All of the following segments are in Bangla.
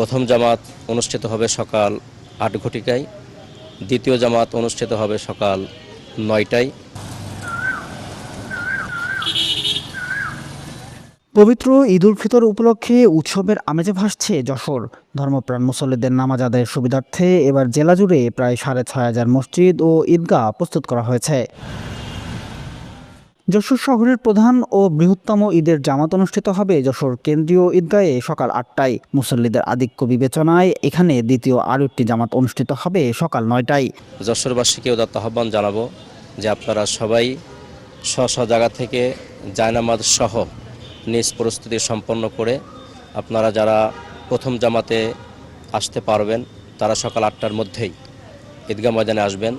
প্রথম জামাত অনুষ্ঠিত হবে সকাল ৮ ঘটিকায়, দ্বিতীয় জামাত অনুষ্ঠিত হবে সকাল ৯টায়। পবিত্র ঈদ উল ফিতর উপলক্ষে উৎসবের আমেজে ভাসছে যশোর। ধর্মপ্রাণ মুসল্লিদের নামাজ আদায়ের সুবিধার্থে এবার জেলা জুড়ে প্রায় ৬,৫০০ মসজিদ ও ঈদগাহ প্রস্তুত করা হয়েছে। যশোর শহরের প্রধান ও বৃহত্তম ঈদের জামাত অনুষ্ঠিত হবে যশোর কেন্দ্রীয় ঈদগাহে সকাল ৮টায়। মুসল্লিদের আধিক্য বিবেচনায় এখানে দ্বিতীয় আরও একটি জামাত অনুষ্ঠিত হবে সকাল ৯টায়। যশোরবাসীকে উদাত্ত আহ্বান জানাবো যে আপনারা সবাই স্ব জায়গা থেকে জায়নামাজ সহ নিজ প্রস্তুতি সম্পন্ন করে আপনারা যারা প্রথম জামাতে আসতে পারবেন তারা সকাল ৮টার মধ্যেই ঈদগাহ ময়দানে আসবেন।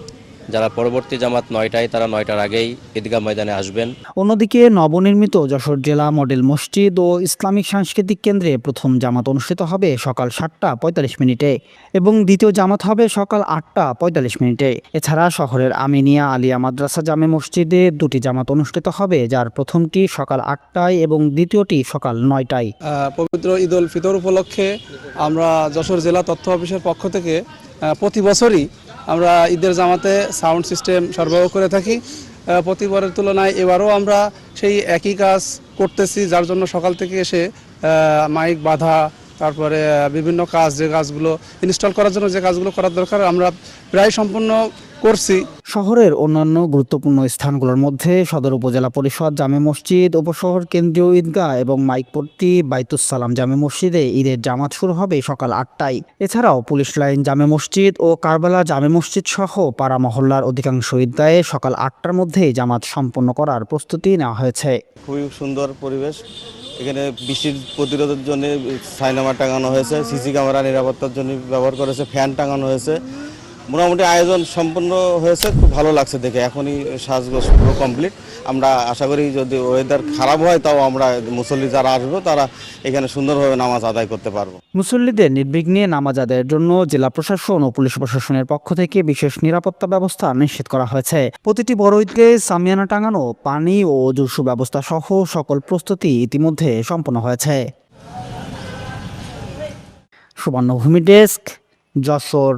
যারা পরবর্তী জামাত ৯টায় তারা ৯টার আগেই ঈদগাহ ময়দানে আসবেন। অন্যদিকে নবনির্মিত যশোর জেলা মডেল মসজিদ ও ইসলামিক সাংস্কৃতিক কেন্দ্রে প্রথম জামাত অনুষ্ঠিত হবে সকাল ৭টা ৪৫ এবং দ্বিতীয় জামাত হবে সকাল ৮টা ৪৫। এছাড়া শহরের আমিনিয়া আলিয়া মাদ্রাসা জামে মসজিদে দুটি জামাত অনুষ্ঠিত হবে, যার প্রথমটি সকাল ৮টায় এবং দ্বিতীয়টি সকাল ৯টায়। পবিত্র ঈদ উল ফিতর উপলক্ষে আমরা যশোর জেলা তথ্য অফিসের পক্ষ থেকে প্রতি বছরই আমরা ঈদের জামাতে সাউন্ড সিস্টেম সরবরাহ করে থাকি। প্রতিবারের তুলনায় এবারও আমরা সেই একই কাজ করতেছি, যার জন্য সকাল থেকে এসে মাইক বাঁধা, তারপরে বিভিন্ন কাজ যে কাজগুলো ইনস্টল করার জন্য যে কাজগুলো করার দরকার আমরা প্রায় সম্পূর্ণ করছি। শহরের অন্যান্য গুরুত্বপূর্ণ স্থানগুলোর মধ্যে সদর উপজেলা পরিষদ জামে মসজিদ, উপশহর কেন্দ্রীয় ঈদগাহ এবং মাইকপট্টি বাইতুস সালাম জামে মসজিদে ঈদের জামাত শুরু হবে সকাল ৮টায়। এছাড়াও পুলিশ লাইন জামে মসজিদ ও কারবালা জামে মসজিদ সহ পাড়া মহল্লার অধিকাংশ ঈদগাহে সকাল ৮টার মধ্যেই জামাত সম্পন্ন করার প্রস্তুতি নেওয়া হয়েছে। খুবই সুন্দর পরিবেশ। এখানে বৃষ্টির প্রতিরোধের জন্য সাইনামা টাঙানো হয়েছে, সিসি ক্যামেরা নিরাপত্তার জন্য ব্যবহার করেছে, ফ্যান টাঙানো হয়েছে। মোটামুটি আয়োজন সম্পন্ন হয়েছে, খুব ভালো লাগছে দেখে। এখনই সাজগোজ পুরো কমপ্লিট। আমরা আশা করি যদি ওয়েদার খারাপ হয় তাও আমরা মুসল্লি যারা আসবো তারা এখানে সুন্দরভাবে নামাজ আদায় করতে পারবো। মুসল্লিদের নির্বিঘ্নে নামাজ আদায়ের জন্য জেলা প্রশাসন ও পুলিশ প্রশাসনের পক্ষ থেকে বিশেষ নিরাপত্তা ব্যবস্থা নিশ্চিত করা হয়েছে। প্রতিটি বড় ঈদগাহে সামিয়ানা টাঙানো, পানি ও অজুর সুব্যবস্থা সহ সকল প্রস্তুতি ইতিমধ্যে সম্পন্ন হয়েছে। সুবর্ণভূমি ডেস্ক, যশোর।